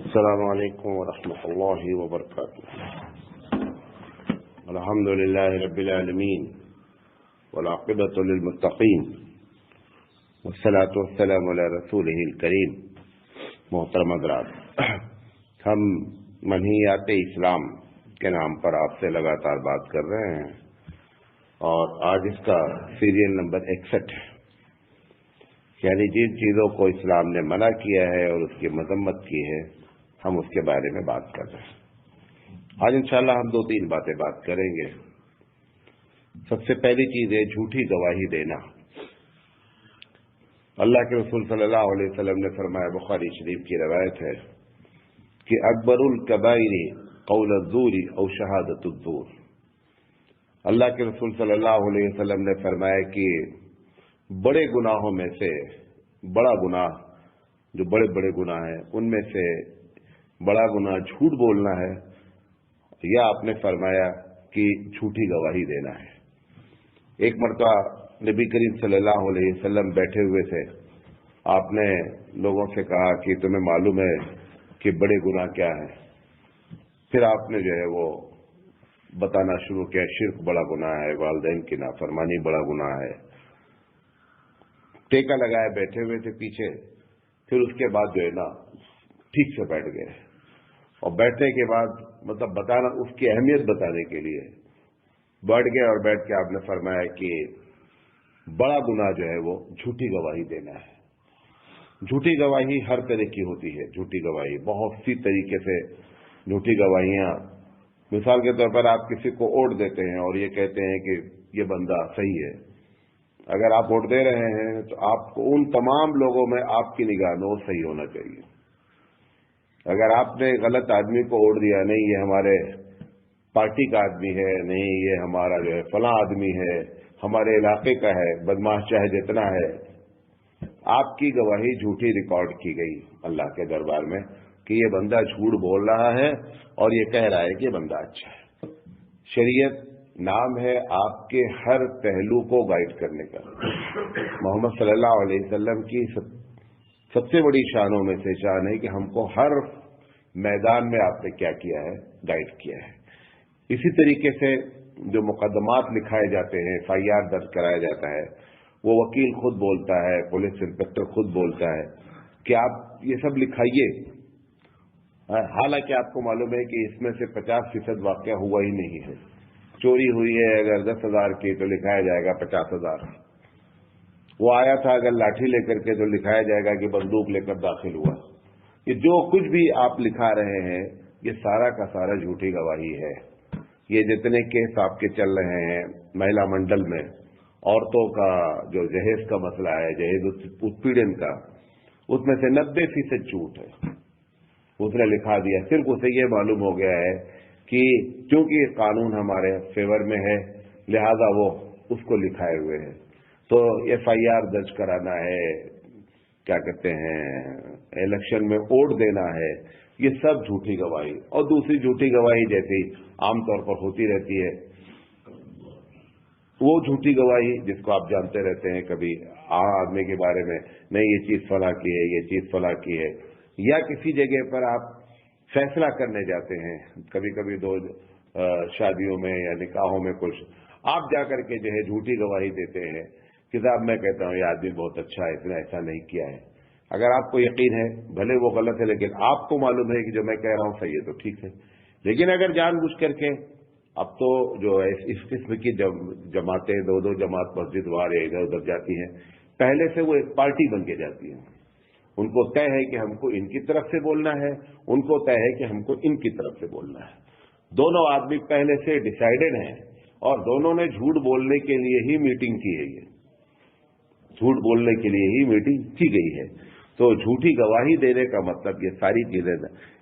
السلام علیکم ورحمۃ اللہ وبرکاتہ۔ الحمد للہ رب العالمین والعاقبۃ للمتقین والصلاۃ والسلام علی رسولہ الکریم۔ محترم حضرات، ہم منہیات اسلام کے نام پر آپ سے لگاتار بات کر رہے ہیں اور آج اس کا سیریل نمبر 61 ہے، یعنی جن چیزوں کو اسلام نے منع کیا ہے اور اس کی مذمت کی ہے ہم اس کے بارے میں بات کر رہے ہیں۔ آج انشاءاللہ ہم 2-3 باتیں بات کریں گے۔ سب سے پہلی چیز ہے جھوٹی گواہی دینا۔ اللہ کے رسول صلی اللہ علیہ وسلم نے فرمایا، بخاری شریف کی روایت ہے کہ اکبر الکبائر قول الزور او شہادت الزور۔ اللہ کے رسول صلی اللہ علیہ وسلم نے فرمایا کہ بڑے گناہوں میں سے بڑا گناہ، جو بڑے بڑے گناہ ہیں ان میں سے بڑا گناہ جھوٹ بولنا ہے، یا آپ نے فرمایا کہ جھوٹی گواہی دینا ہے۔ ایک مرتبہ نبی کریم صلی اللہ علیہ وسلم بیٹھے ہوئے تھے، آپ نے لوگوں سے کہا کہ تمہیں معلوم ہے کہ بڑے گناہ کیا ہیں؟ پھر آپ نے جو ہے وہ بتانا شروع کیا، شرک بڑا گناہ ہے، والدین کی نافرمانی بڑا گناہ ہے۔ ٹیکا لگائے بیٹھے ہوئے تھے پیچھے، پھر اس کے بعد جو ہے نا ٹھیک سے بیٹھ گئے، اور بیٹھنے کے بعد مطلب بتانا، اس کی اہمیت بتانے کے لیے بیٹھ گئے، اور بیٹھ کے آپ نے فرمایا کہ بڑا گناہ جو ہے وہ جھوٹی گواہی دینا ہے۔ جھوٹی گواہی ہر طرح کی ہوتی ہے، جھوٹی گواہی بہت سی طریقے سے جھوٹی گواہیاں، مثال کے طور پر آپ کسی کو ووٹ دیتے ہیں اور یہ کہتے ہیں کہ یہ بندہ صحیح ہے۔ اگر آپ ووٹ دے رہے ہیں تو آپ کو ان تمام لوگوں میں آپ کی نگاہ میں وہ صحیح ہونا چاہیے۔ اگر آپ نے غلط آدمی کو ووٹ دیا، نہیں یہ ہمارے پارٹی کا آدمی ہے، نہیں یہ ہمارا جو ہے فلاں آدمی ہے، ہمارے علاقے کا ہے، بدماش چاہے جتنا ہے، آپ کی گواہی جھوٹی ریکارڈ کی گئی اللہ کے دربار میں کہ یہ بندہ جھوٹ بول رہا ہے اور یہ کہہ رہا ہے کہ یہ بندہ اچھا ہے۔ شریعت نام ہے آپ کے ہر پہلو کو گائیڈ کرنے کا۔ محمد صلی اللہ علیہ وسلم کی سب سے بڑی شانوں میں سے شان ہے کہ ہم کو ہر میدان میں آپ نے کیا کیا ہے، گائیڈ کیا ہے۔ اسی طریقے سے جو مقدمات لکھائے جاتے ہیں، FIR درج کرایا جاتا ہے، وہ وکیل خود بولتا ہے، پولیس انسپکٹر خود بولتا ہے کہ آپ یہ سب لکھائیے، حالانکہ آپ کو معلوم ہے کہ اس میں سے 50% واقعہ ہوا ہی نہیں ہے۔ چوری ہوئی ہے اگر 10,000 کی تو لکھایا جائے گا 50,000۔ وہ آیا تھا اگر لاٹھی لے کر کے تو لکھایا جائے گا کہ بندوق لے کر داخل ہوا۔ یہ جو کچھ بھی آپ لکھا رہے ہیں یہ سارا کا سارا جھوٹی گواہی ہے۔ یہ جتنے کیس آپ کے چل رہے ہیں مہیلا منڈل میں، عورتوں کا جو جہیز کا مسئلہ ہے، جہیز اتپیڑن کا، اس میں سے 90% جھوٹ ہے۔ اس نے لکھا دیا، صرف اسے یہ معلوم ہو گیا ہے کہ چونکہ یہ قانون ہمارے فیور میں ہے لہذا وہ اس کو لکھائے ہوئے ہیں۔ تو FIR درج کرانا ہے، کیا کہتے ہیں، الیکشن میں ووٹ دینا ہے، یہ سب جھوٹی گواہی۔ اور دوسری جھوٹی گواہی جیسی عام طور پر ہوتی رہتی ہے، وہ جھوٹی گواہی جس کو آپ جانتے رہتے ہیں، کبھی عام آدمی کے بارے میں، نہیں یہ چیز فلاں کی ہے، یہ چیز فلاں کی ہے، یا کسی جگہ پر آپ فیصلہ کرنے جاتے ہیں، کبھی کبھی دو شادیوں میں یا نکاحوں میں کچھ آپ جا کر کے جو ہے جھوٹی گواہی دیتے ہیں کہ صاحب میں کہتا ہوں یہ آدمی بہت اچھا ہے، اس نے ایسا نہیں کیا ہے۔ اگر آپ کو یقین ہے بھلے وہ غلط ہے لیکن آپ کو معلوم ہے کہ جو میں کہہ رہا ہوں صحیح ہے تو ٹھیک ہے۔ لیکن اگر جان بوجھ کر کے، اب تو جو ہے اس قسم کی جماعتیں، دو جماعت مسجد وار ادھر ادھر جاتی ہیں، پہلے سے وہ ایک پارٹی بن کے جاتی ہیں۔ ان کو طے ہے کہ ہم کو ان کی طرف سے بولنا ہے، ان کو طے ہے کہ ہم کو ان کی طرف سے بولنا ہے۔ دونوں آدمی پہلے سے ڈیسائیڈڈ ہیں اور دونوں نے جھوٹ بولنے کے لیے ہی میٹنگ کی ہے، یہ جھوٹ بولنے کے لیے ہی میٹنگ کی گئی ہے۔ تو جھوٹی گواہی دینے کا مطلب یہ ساری چیزیں،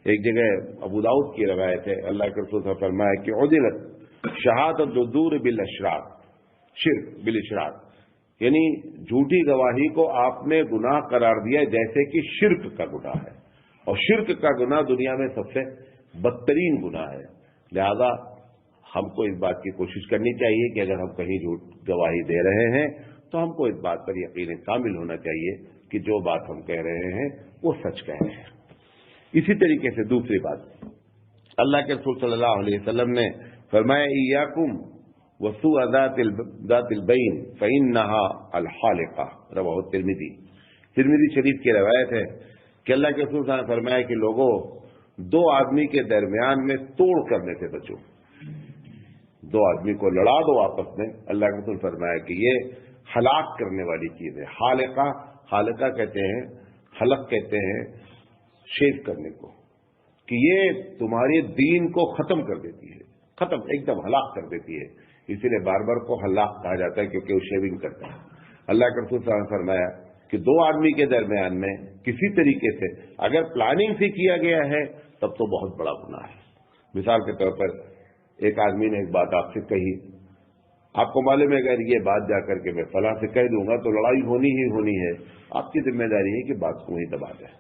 ایک جگہ ابو داؤد کی روایت ہے، اللہ کے رسول صلی اللہ علیہ وسلم نے فرمایا کہ عدلت شہادت الزور بالاشراق شرک بالاشراق، یعنی جھوٹی گواہی کو آپ نے گناہ قرار دیا جیسے کہ شرک کا گناہ ہے، اور شرک کا گناہ دنیا میں سب سے بدترین گناہ ہے۔ لہذا ہم کو اس بات کی کوشش کرنی چاہیے کہ اگر ہم کہیں جھوٹ گواہی دے رہے ہیں تو ہم کو اس بات پر یقین کامل ہونا چاہیے کہ جو بات ہم کہہ رہے ہیں وہ سچ کہہ رہے ہیں۔ اسی طریقے سے دوسری بات اللہ کے رسول صلی اللہ علیہ وسلم نے فرمایا ایاکم وسوء ذات البین فإنها الحالقہ، رواه الترمذی۔ ترمذی شریف کی روایت ہے کہ اللہ کے رسول صلی اللہ علیہ وسلم نے فرمایا کہ لوگوں، دو آدمی کے درمیان میں توڑ کرنے سے بچو، دو آدمی کو لڑا دو آپس میں، اللہ کے رسول فرمایا کہ یہ ہلاک کرنے والی چیز ہے۔ حالقہ کہتے ہیں، حلق کہتے ہیں شیو کرنے کو، کہ یہ تمہارے دین کو ختم کر دیتی ہے، ختم ایک دم ہلاک کر دیتی ہے، اسی لیے باربر کو ہلاک کہا جاتا ہے کیونکہ وہ شیونگ کرتا ہے۔ اللہ کے رسول صلی اللہ علیہ وسلم نے فرمایا کہ دو آدمی کے درمیان میں کسی طریقے سے اگر پلاننگ سے کیا گیا ہے تب تو بہت بڑا گناہ ہے۔ مثال کے طور پر ایک آدمی نے ایک بات آپ سے کہی، آپ کو معلوم ہے اگر یہ بات جا کر کے میں فلاں سے کہہ دوں گا تو لڑائی ہونی ہی ہونی ہے، آپ کی ذمہ داری ہے کہ بات کو وہیں دبا دیں،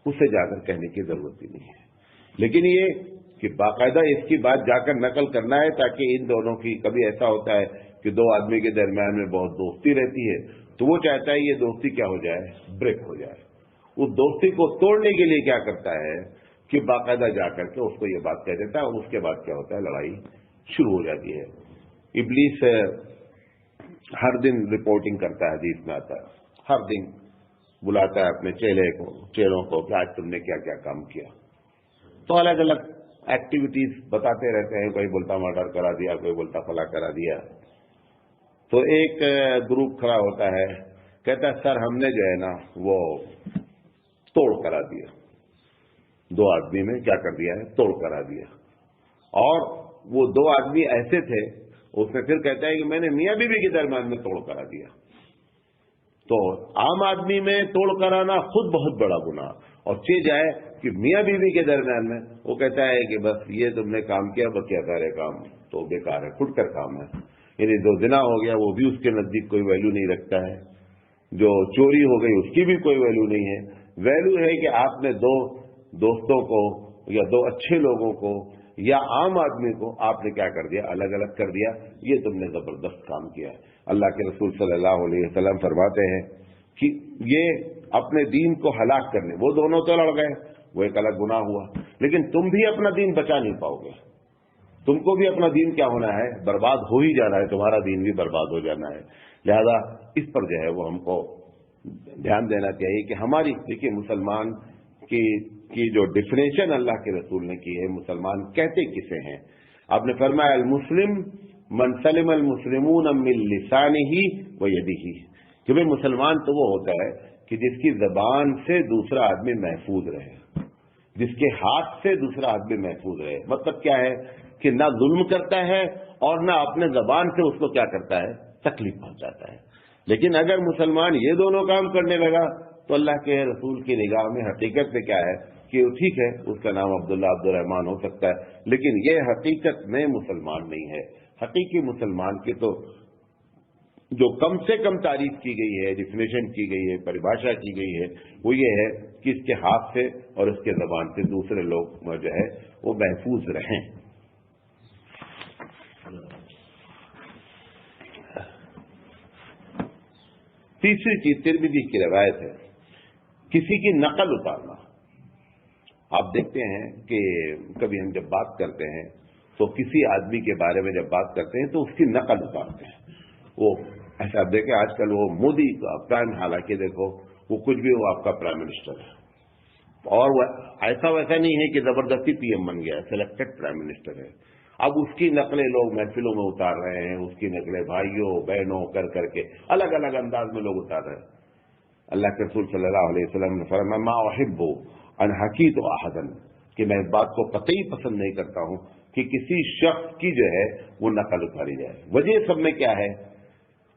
اسے جا کر کہنے کی ضرورت ہی نہیں ہے۔ لیکن یہ کہ باقاعدہ اس کی بات جا کر نقل کرنا ہے تاکہ ان دونوں کی، کبھی ایسا ہوتا ہے کہ دو آدمی کے درمیان میں بہت دوستی رہتی ہے تو وہ چاہتا ہے یہ دوستی کیا ہو جائے، بریک ہو جائے۔ اس دوستی کو توڑنے کے لیے کیا کرتا ہے کہ باقاعدہ جا کر کے اس کو یہ بات کہہ دیتا ہے، اور اس کے بعد کیا ہوتا ہے، لڑائی شروع ہو جاتی ہے۔ ابلیس ہر دن رپورٹنگ کرتا ہے، حدیث میں آتا ہے، ہر دن بلاتا ہے اپنے چیلوں کو کہ آج تم نے کیا کیا کام کیا، تو الگ الگ ایکٹیویٹیز بتاتے رہتے ہیں، کوئی بولتا مرڈر کرا دیا، کوئی بولتا فلاں کرا دیا۔ تو ایک گروپ کھڑا ہوتا ہے، کہتا ہے سر ہم نے جو ہے نا وہ توڑ کرا دیا، دو آدمی میں کیا کر دیا ہے، توڑ کرا دیا، اور وہ دو آدمی ایسے تھے، اس میں پھر کہتا ہے کہ میں نے میاں بیوی کے درمیان میں توڑ کرا دیا۔ تو عام آدمی میں توڑ کرانا خود بہت بڑا گناہ، اور چیز ہے کہ میاں بیوی کے درمیان میں وہ کہتا ہے کہ بس یہ تم نے کام کیا، بقیہ سارے کام تو بیکار ہے، کھٹ کر کام ہے۔ یعنی جو زنا ہو گیا وہ بھی اس کے نزدیک کوئی ویلیو نہیں رکھتا ہے، جو چوری ہو گئی اس کی بھی کوئی ویلیو نہیں ہے۔ ویلیو ہے کہ آپ نے دو دوستوں کو یا دو اچھے لوگوں کو یا عام آدمی کو آپ نے کیا کر دیا، الگ الگ کر دیا، یہ تم نے زبردست کام کیا ہے۔ اللہ کے رسول صلی اللہ علیہ وسلم فرماتے ہیں کہ یہ اپنے دین کو ہلاک کرنے، وہ دونوں تو لڑ گئے، وہ ایک الگ گناہ ہوا، لیکن تم بھی اپنا دین بچا نہیں پاؤ گے، تم کو بھی اپنا دین کیا ہونا ہے، برباد ہو ہی جانا ہے، تمہارا دین بھی برباد ہو جانا ہے۔ لہذا اس پر جو ہے وہ ہم کو دھیان دینا چاہیے کہ ہماری، دیکھیے مسلمان کی جو ڈیفینیشن اللہ کے رسول نے کی ہے، مسلمان کہتے کسے ہیں؟ آپ نے فرمایا المسلم من سلم المسلمون من لسانہ و یدہ، کہ بھئی مسلمان تو وہ ہوتا ہے کہ جس کی زبان سے دوسرا آدمی محفوظ رہے، جس کے ہاتھ سے دوسرا آدمی محفوظ رہے۔ مطلب کیا ہے کہ نہ ظلم کرتا ہے اور نہ اپنے زبان سے اس کو کیا کرتا ہے، تکلیف پہنچاتا ہے۔ لیکن اگر مسلمان یہ دونوں کام کرنے لگا تو اللہ کے رسول کی نگاہ میں حقیقت میں کیا ہے کہ ٹھیک ہے اس کا نام عبداللہ عبد الرحمان ہو سکتا ہے، لیکن یہ حقیقت میں مسلمان نہیں ہے۔ حقیقی مسلمان کی تو جو کم سے کم تعریف کی گئی ہے، ڈیفینیشن کی گئی ہے، پریبھاشا کی گئی ہے، وہ یہ ہے کہ اس کے ہاتھ سے اور اس کے زبان سے دوسرے لوگ جو ہے وہ محفوظ رہیں۔ تیسری چیز ترمذی کی روایت ہے، کسی کی نقل اتارنا۔ آپ دیکھتے ہیں کہ کبھی ہم جب بات کرتے ہیں تو کسی آدمی کے بارے میں جب بات کرتے ہیں تو اس کی نقل اتارتے ہیں۔ وہ ایسا آپ دیکھیں آج کل وہ مودی کا پرائم، حالانکہ دیکھو وہ کچھ بھی وہ آپ کا پرائم منسٹر ہے، اور وہ ایسا ویسا نہیں ہے کہ زبردستی پی ایم بن گیا، سلیکٹڈ پرائم منسٹر ہے۔ اب اس کی نقلیں لوگ محفلوں میں اتار رہے ہیں، اس کی نقلیں بھائیوں بہنوں کر کے الگ الگ انداز میں لوگ اتار رہے ہیں۔ اللہ کے رسول صلی اللہ علیہ وسلم نے فرمایا ما احب ان حکیت احدا، کہ میں اس بات کو قطعی پسند نہیں کرتا ہوں کہ کسی شخص کی جو ہے وہ نقل اتاری جائے۔ وجہ سب میں کیا ہے،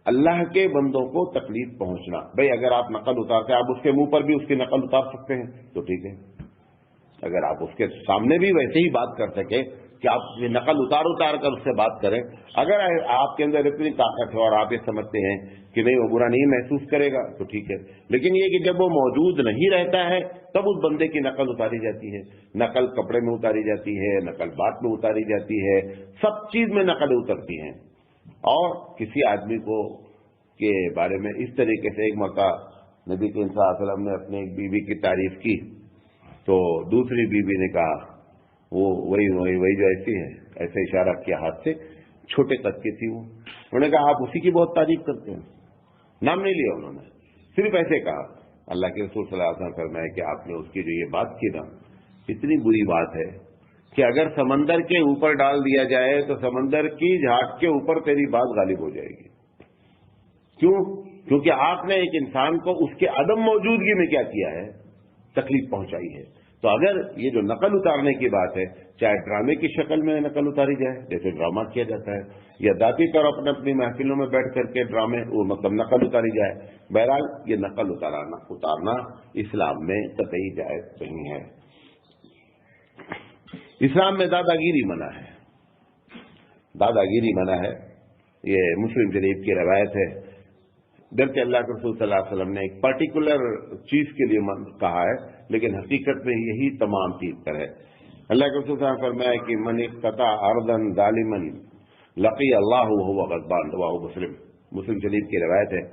اللہ کے بندوں کو تکلیف پہنچنا۔ بھئی اگر آپ نقل اتارتے ہیں، آپ اس کے منہ پر بھی اس کی نقل اتار سکتے ہیں تو ٹھیک ہے، اگر آپ اس کے سامنے بھی ویسے ہی بات کر سکے کہ آپ یہ نقل اتار کر اس سے بات کریں، اگر آپ کے اندر اتنی طاقت ہے اور آپ یہ سمجھتے ہیں کہ نہیں وہ برا نہیں محسوس کرے گا تو ٹھیک ہے، لیکن یہ کہ جب وہ موجود نہیں رہتا ہے تب اس بندے کی نقل اتاری جاتی ہے۔ نقل کپڑے میں اتاری جاتی ہے، نقل بات میں اتاری جاتی ہے، سب چیز میں نقل اترتی ہیں۔ اور کسی آدمی کو کے بارے میں اس طریقے سے ایک موقع نبی کریم صلی اللہ علیہ وسلم نے اپنی ایک بیوی کی تعریف کی تو دوسری بیوی نے کہا وہ وہی جو ایسی ہے، ایسے اشارہ کیا ہاتھ سے، چھوٹے قد کی تھی وہ. انہوں نے کہا آپ اسی کی بہت تعریف کرتے ہیں. نام نہیں لیا انہوں نے، صرف ایسے کہا. اللہ کے رسول صلی اللہ علیہ وسلم فرمایا کہ آپ نے اس کی جو یہ بات کی نا، اتنی بری بات ہے کہ اگر سمندر کے اوپر ڈال دیا جائے تو سمندر کی جھاگ کے اوپر تیری بات غالب ہو جائے گی. کیوں؟ کیونکہ آپ نے ایک انسان کو اس کے عدم موجودگی میں کیا کیا ہے؟ تکلیف پہنچائی ہے. تو اگر یہ جو نقل اتارنے کی بات ہے، چاہے ڈرامے کی شکل میں نقل اتاری جائے جیسے ڈرامہ کیا جاتا ہے، یا ذاتی طور اپنی محفلوں میں بیٹھ کر کے ڈرامے مطلب نقل اتاری جائے، بہرحال یہ نقل اتارنا اسلام میں قطعی جائز نہیں ہے. اسلام میں دادا گیری منع ہے. دادا گیری منع ہے. یہ مسلم شریف کی روایت ہے. گرچہ اللہ کے رسول صلی اللہ علیہ وسلم نے ایک پرٹیکولر چیز کے لیے کہا ہے، لیکن حقیقت میں یہی تمام چیز پر ہے. اللہ کے رسول صلی اللہ علیہ وسلم نے فرمایا کہ من اقتطع ارضا ظالما لقی اللہ وهو غضبان، رواه مسلم شریف کی روایت ہے.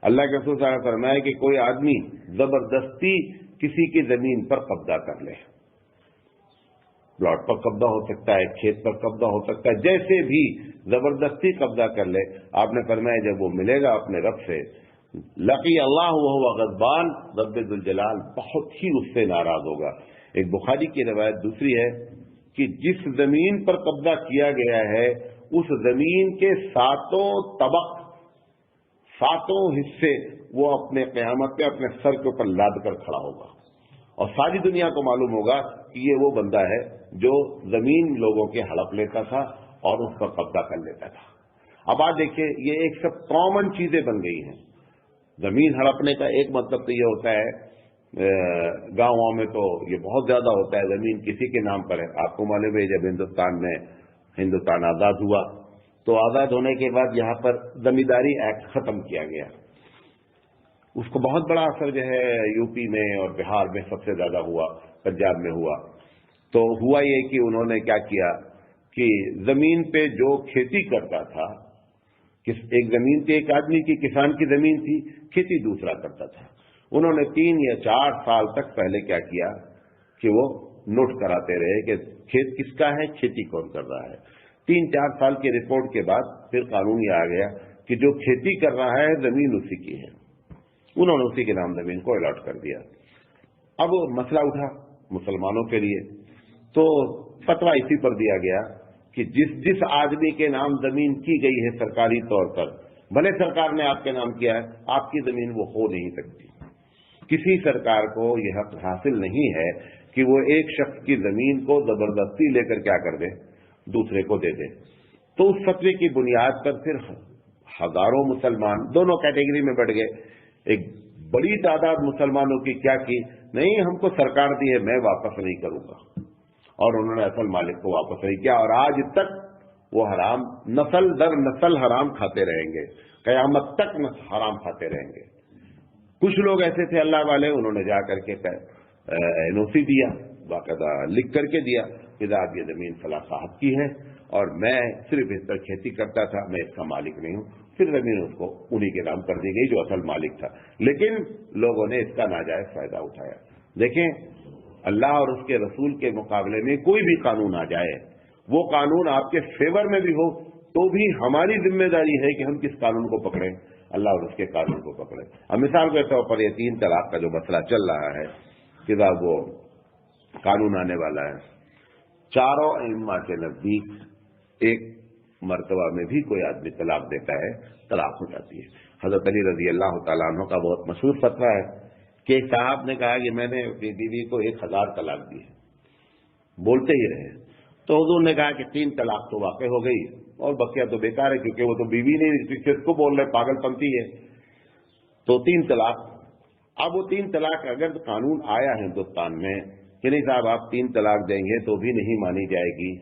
اللہ کے رسول صلی اللہ علیہ وسلم نے فرمایا کہ کوئی آدمی زبردستی کسی کی زمین پر قبضہ کر لے، پلاٹ پر قبضہ ہو سکتا ہے، کھیت پر قبضہ ہو سکتا ہے، جیسے بھی زبردستی قبضہ کر لے، آپ نے فرمایا جب وہ ملے گا اپنے رب سے، لقی اللہ وهو غضبان، رب ذوالجلال بہت ہی اس سے ناراض ہوگا. ایک بخاری کی روایت دوسری ہے کہ جس زمین پر قبضہ کیا گیا ہے اس زمین کے ساتوں طبق، ساتوں حصے وہ اپنے قیامت پہ اپنے سر کے اوپر لاد کر کھڑا ہوگا، اور ساری دنیا کو معلوم ہوگا کہ یہ وہ بندہ ہے جو زمین لوگوں کے ہڑپ لیتا تھا اور اس پر قبضہ کر لیتا تھا. اب آج دیکھیے یہ ایک سب کامن چیزیں بن گئی ہیں. زمین ہڑپنے کا ایک مطلب تو یہ ہوتا ہے، گاؤں میں تو یہ بہت زیادہ ہوتا ہے، زمین کسی کے نام پر ہے. آپ کو معلوم ہے جب ہندوستان آزاد ہوا تو آزاد ہونے کے بعد یہاں پر زمینداری ایکٹ ختم کیا گیا. اس کو بہت بڑا اثر جو ہے یو پی میں اور بہار میں سب سے زیادہ ہوا، پنجاب میں ہوا. تو ہوا یہ کہ انہوں نے کیا کیا کہ زمین پہ جو کھیتی کرتا تھا، ایک زمین تھی، ایک آدمی کی، کسان کی زمین تھی، کھیتی دوسرا کرتا تھا. انہوں نے 3 یا 4 سال تک پہلے کیا کیا کہ وہ نوٹ کراتے رہے کہ کھیت کس کا ہے، کھیتی کون کر رہا ہے. 3-4 سال کی رپورٹ کے بعد پھر قانون یہ آ گیا کہ جو کھیتی کر رہا ہے زمین اسی کی ہے. انہوں نے اسی کے نام زمین کو الاٹ کر دیا. اب مسئلہ اٹھا مسلمانوں کے لیے، تو فتویٰ اسی پر دیا گیا کہ جس آدمی کے نام زمین کی گئی ہے سرکاری طور پر، بھلے سرکار نے آپ کے نام کیا ہے، آپ کی زمین وہ ہو نہیں سکتی. کسی سرکار کو یہ حق حاصل نہیں ہے کہ وہ ایک شخص کی زمین کو زبردستی لے کر کیا کر دے، دوسرے کو دے دے. تو اس فتوے کی بنیاد پر پھر ہزاروں مسلمان دونوں کیٹیگری میں بڑھ گئے. ایک بڑی تعداد مسلمانوں کی کیا کی، نہیں ہم کو سرکار دی ہے میں واپس نہیں کروں گا، اور انہوں نے اصل مالک کو واپس نہیں کیا، اور آج تک وہ حرام نسل در نسل حرام کھاتے رہیں گے، قیامت تک حرام کھاتے رہیں گے. کچھ لوگ ایسے تھے اللہ والے، انہوں نے جا کر کے NOC دیا، باقاعدہ لکھ کر کے دیا کہ آپ یہ زمین فلاں صاحب کی ہے اور میں صرف اس پر کھیتی کرتا تھا، میں اس کا مالک نہیں ہوں. پھر زمین اس کو انہی کے نام کر دی گئی جو اصل مالک تھا، لیکن لوگوں نے اس کا ناجائز فائدہ اٹھایا. دیکھیں اللہ اور اس کے رسول کے مقابلے میں کوئی بھی قانون آ جائے، وہ قانون آپ کے فیور میں بھی ہو تو بھی ہماری ذمہ داری ہے کہ ہم کس قانون کو پکڑیں، اللہ اور اس کے قانون کو پکڑیں. اب مثال کے طور پر یہ 3 طلاق کا جو مسئلہ چل رہا ہے کہ وہ قانون آنے والا ہے، چاروں ائمہ کے نزدیک ایک مرتبہ میں بھی کوئی آدمی طلاق دیتا ہے طلاق ہو جاتی ہے. حضرت علی رضی اللہ تعالیٰ عنہ کا بہت مشہور فتویٰ ہے کہ ایک صاحب نے کہا کہ میں نے اپنی بیوی کو 1000 طلاق دی ہے، بولتے ہی رہے. تو حضور نے کہا کہ 3 طلاق تو واقع ہو گئی اور بقیہ تو بیکار ہے، کیونکہ وہ تو بیوی نہیں، کس کو بول رہے، پاگل پنتی ہے. تو 3 طلاق. اب وہ 3 طلاق اگر قانون آیا ہندوستان میں کہ نہیں صاحب آپ 3 طلاق دیں گے تو بھی نہیں مانی جائے گی،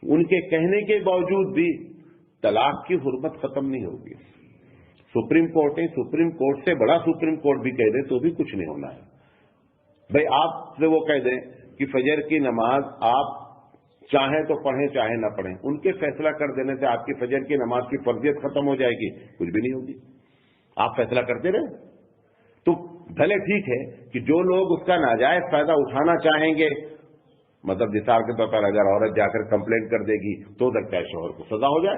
ان کے کہنے کے باوجود بھی طلاق کی حرمت ختم نہیں ہوگی. سپریم کورٹ ہے، سپریم کورٹ سے بڑا سپریم کورٹ بھی کہہ دے تو بھی کچھ نہیں ہونا ہے. بھائی آپ سے وہ کہہ دیں کہ فجر کی نماز آپ چاہیں تو پڑھیں چاہیں نہ پڑھیں، ان کے فیصلہ کر دینے سے آپ کی فجر کی نماز کی فرضیت ختم ہو جائے گی، کچھ بھی نہیں ہوگی. آپ فیصلہ کرتے رہے. تو بھلے ٹھیک ہے کہ جو لوگ اس کا ناجائز فائدہ اٹھانا چاہیں گے، مطلب مثال کے طور پر اگر عورت جا کر کمپلین کر دے گی تو ہو سکتا ہے شوہر کو سزا ہو جائے،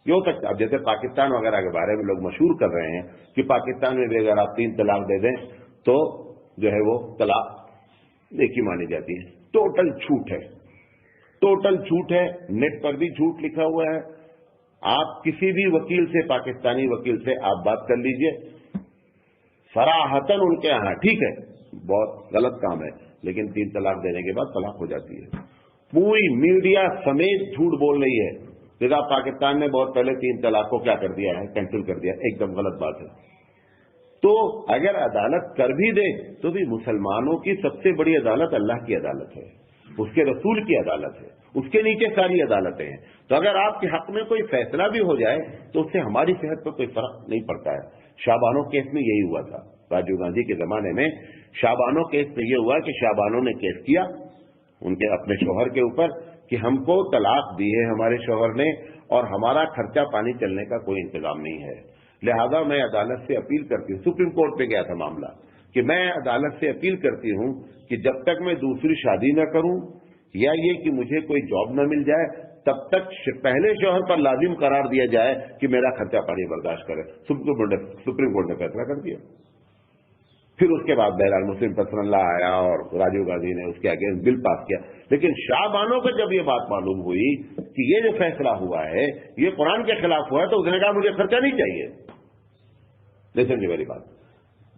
یہ ہو سکتا ہے. اب جیسے پاکستان وغیرہ کے بارے میں لوگ مشہور کر رہے ہیں کہ پاکستان میں بھی اگر آپ 3 طلاق دے دیں تو جو ہے وہ طلاق نیکی مانی جاتی ہے. ٹوٹل جھوٹ ہے، ٹوٹل جھوٹ ہے. نیٹ پر بھی جھوٹ لکھا ہوا ہے. آپ کسی بھی وکیل سے، پاکستانی وکیل سے آپ بات کر لیجئے، صراحتاً ان کے یہاں ٹھیک ہے بہت غلط کام ہے لیکن 3 طلاق دینے کے بعد طلاق ہو جاتی ہے. پوری میڈیا سمیت جھوٹ بول رہی ہے. جیسا پاکستان نے بہت پہلے 3 طلاق کو کیا کر دیا ہے، کینسل کر دیا. ایک دم غلط بات ہے. تو اگر عدالت کر بھی دے تو بھی مسلمانوں کی سب سے بڑی عدالت اللہ کی عدالت ہے، اس کے رسول کی عدالت ہے، اس کے نیچے ساری عدالتیں ہیں. تو اگر آپ کے حق میں کوئی فیصلہ بھی ہو جائے تو اس سے ہماری صحت پر کوئی فرق نہیں پڑتا ہے. شاہبانو کیس میں یہی ہوا تھا. راجیو گاندھی کے زمانے میں شاہبانو کیس میں یہ ہوا کہ شاہبانو نے کیس کیا ان کے اپنے شوہر کے اوپر کہ ہم کو طلاق دی ہے ہمارے شوہر نے اور ہمارا خرچہ پانی چلنے کا کوئی انتظام نہیں ہے، لہذا میں عدالت سے اپیل کرتی ہوں. سپریم کورٹ پہ گیا تھا معاملہ کہ میں عدالت سے اپیل کرتی ہوں کہ جب تک میں دوسری شادی نہ کروں یا یہ کہ مجھے کوئی جاب نہ مل جائے تب تک پہلے شوہر پر لازم قرار دیا جائے کہ میرا خرچہ پانی برداشت کرے. سپریم کورٹ نے فیصلہ کر دیا. پھر اس کے بعد بہرحال مسلم پرسنل لا آیا اور راجیو گاندھی نے اس کے اگینسٹ بل پاس کیا. لیکن شاہبانو کو جب یہ بات معلوم ہوئی کہ یہ جو فیصلہ ہوا ہے یہ قرآن کے خلاف ہوا ہے تو اس نے کہا مجھے خرچہ نہیں چاہیے. لیکن جی میری بات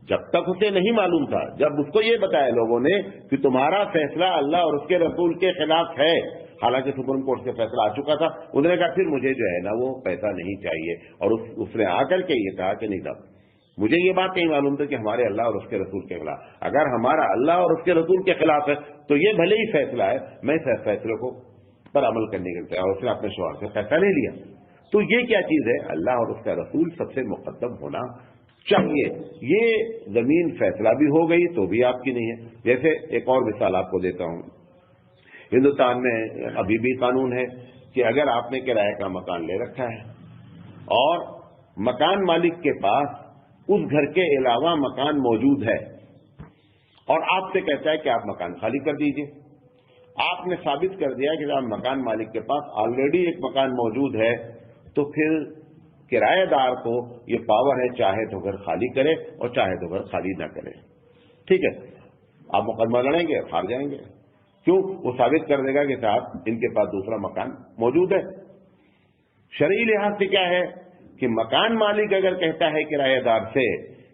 جب تک اسے نہیں معلوم تھا، جب اس کو یہ بتایا لوگوں نے کہ تمہارا فیصلہ اللہ اور اس کے رسول کے خلاف ہے، حالانکہ سپریم کورٹ سے فیصلہ آ چکا تھا، انہوں نے کہا پھر مجھے جو ہے نا وہ پیسہ نہیں چاہیے. اور اس نے آ کر کے یہ کہا کہ نہیں صاحب مجھے یہ بات نہیں معلوم تھی کہ ہمارے اللہ اور اس کے رسول کے خلاف، اگر ہمارا اللہ اور اس کے رسول کے خلاف ہے تو یہ بھلے ہی فیصلہ ہے، میں اس فیصلے کو پر عمل کرنے کے لیے اور اس نے اپنے شوہر سے فیصلہ لے لیا. تو یہ کیا چیز ہے؟ اللہ اور اس کا رسول سب سے مقدم ہونا چاہیے. یہ زمین فیصلہ بھی ہو گئی تو بھی آپ کی نہیں ہے. جیسے ایک اور مثال آپ کو دیتا ہوں. ہندوستان میں ابھی بھی قانون ہے کہ اگر آپ نے کرایہ کا مکان لے رکھا ہے اور مکان مالک کے پاس اس گھر کے علاوہ مکان موجود ہے اور آپ سے کہتا ہے کہ آپ مکان خالی کر دیجئے، آپ نے ثابت کر دیا کہ جب مکان مالک کے پاس آلریڈی ایک مکان موجود ہے تو پھر کرایہ دار کو یہ پاور ہے چاہے تو گھر خالی کرے اور چاہے تو گھر خالی نہ کرے. ٹھیک ہے، آپ مقدمہ لڑیں گے، ہار جائیں گے. کیوں؟ وہ ثابت کر دے گا کہ صاحب ان کے پاس دوسرا مکان موجود ہے. شرعی لحاظ سے کیا ہے کہ مکان مالک اگر کہتا ہے کرایہ دار سے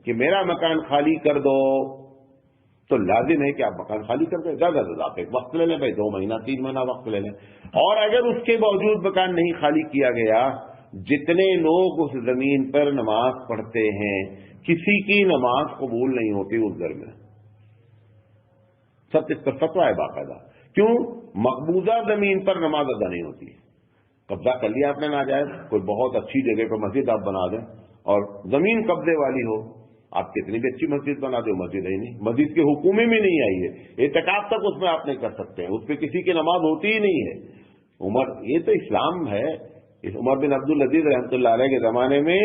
کہ میرا مکان خالی کر دو تو لازم ہے کہ آپ مکان خالی کر دیں. زیادہ سے آپ ایک وقت لے لیں بھائی، 2 مہینہ 3 مہینہ وقت لے لیں. اور اگر اس کے باوجود مکان نہیں خالی کیا گیا، جتنے لوگ اس زمین پر نماز پڑھتے ہیں کسی کی نماز قبول نہیں ہوتی اس گھر میں. سب اس پر فتویٰ ہے باقاعدہ. کیوں؟ مقبوضہ زمین پر نماز ادا نہیں ہوتی. قبضہ کر لیا آپ نے ناجائز، کوئی بہت اچھی جگہ پر مسجد آپ بنا دیں اور زمین قبضے والی ہو، آپ کتنی بھی اچھی مسجد بنا دیں مسجد ہے ہی نہیں، مسجد کے حکومت میں نہیں آئی ہے، اعتکاف تک اس میں آپ نہیں کر سکتے ہیں، اس پہ کسی کی نماز ہوتی ہی نہیں ہے. یہ تو اسلام ہے. اس عمر بن عبد العزیز رحمۃ اللہ علیہ کے زمانے میں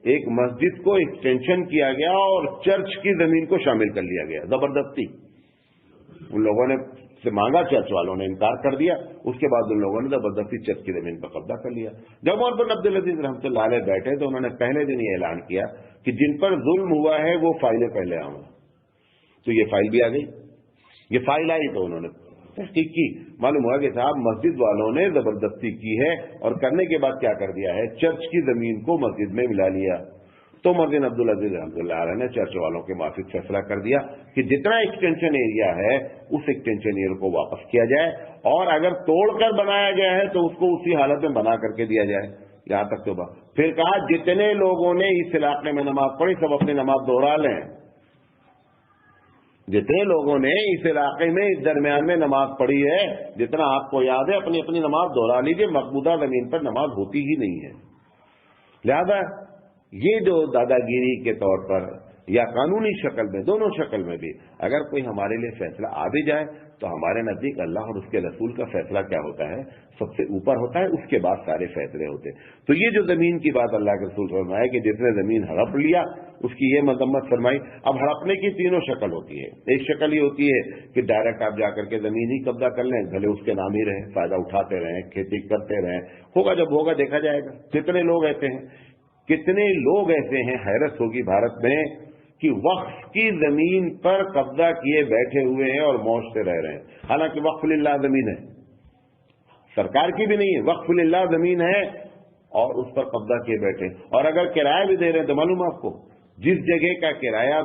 ایک مسجد کو ایکسٹینشن کیا گیا اور چرچ کی زمین کو شامل کر لیا گیا زبردستی. ان لوگوں نے سے مانگا، چرچ والوں نے انکار کر دیا. اس کے بعد ان لوگوں نے زبردستی چرچ کی زمین پر قبضہ کر لیا. جب عمر بن عبد العزیز رحمۃ اللہ علیہ بیٹھے تو انہوں نے پہلے دن یہ اعلان کیا کہ جن پر ظلم ہوا ہے وہ فائلیں پہلے آؤں. تو یہ فائل بھی آ گئی. یہ فائل آئی تو انہوں نے تحقیق کی، معلوم ہوا کہ صاحب مسجد والوں نے زبردستی کی ہے اور کرنے کے بعد کیا کر دیا ہے، چرچ کی زمین کو مسجد میں ملا لیا. تو عمر بن عبد العزیز رحمۃ اللہ علیہ نے چرچ والوں کے موافق فیصلہ کر دیا کہ جتنا ایکسٹینشن ایریا ہے اس ایکسٹینشن ایریا کو واپس کیا جائے اور اگر توڑ کر بنایا گیا ہے تو اس کو اسی حالت میں بنا کر کے دیا جائے. یہاں تک تو پھر کہا جتنے لوگوں نے اس علاقے میں نماز پڑھی سب اپنی نماز دوہرا لیں. جتنے لوگوں نے اس علاقے میں اس درمیان میں نماز پڑھی ہے، جتنا آپ کو یاد ہے، اپنی اپنی نماز دوہرا لیجیے. مقبوضہ زمین پر نماز ہوتی ہی نہیں ہے. لہذا یہ جو دادا گیری کے طور پر یا قانونی شکل میں، دونوں شکل میں بھی اگر کوئی ہمارے لیے فیصلہ آ بھی جائے تو ہمارے نزدیک اللہ اور اس کے رسول کا فیصلہ کیا ہوتا ہے؟ سب سے اوپر ہوتا ہے، اس کے بعد سارے فیصلے ہوتے ہیں۔ تو یہ جو زمین کی بات اللہ کے رسول فرمایا کہ جس نے زمین ہڑپ لیا اس کی یہ مذمت فرمائی۔ اب ہڑپنے کی تینوں شکل ہوتی ہے۔ ایک شکل یہ ہوتی ہے کہ ڈائریکٹ آپ جا کر کے زمین ہی قبضہ کر لیں، بھلے اس کے نام ہی رہے، فائدہ اٹھاتے رہیں، کھیتی کرتے رہیں، ہوگا جب ہوگا دیکھا جائے گا۔ کتنے لوگ ایسے ہیں، کتنے لوگ ایسے ہیں، حیرت ہوگی بھارت میں کہ وقف کی زمین پر قبضہ کیے بیٹھے ہوئے ہیں اور موج سے رہ رہے ہیں، حالانکہ وقف للہ زمین ہے، سرکار کی بھی نہیں ہے، وقف للہ زمین ہے اور اس پر قبضہ کیے بیٹھے۔ اور اگر کرایہ بھی دے رہے ہیں تو معلوم آپ کو، جس جگہ کا کرایہ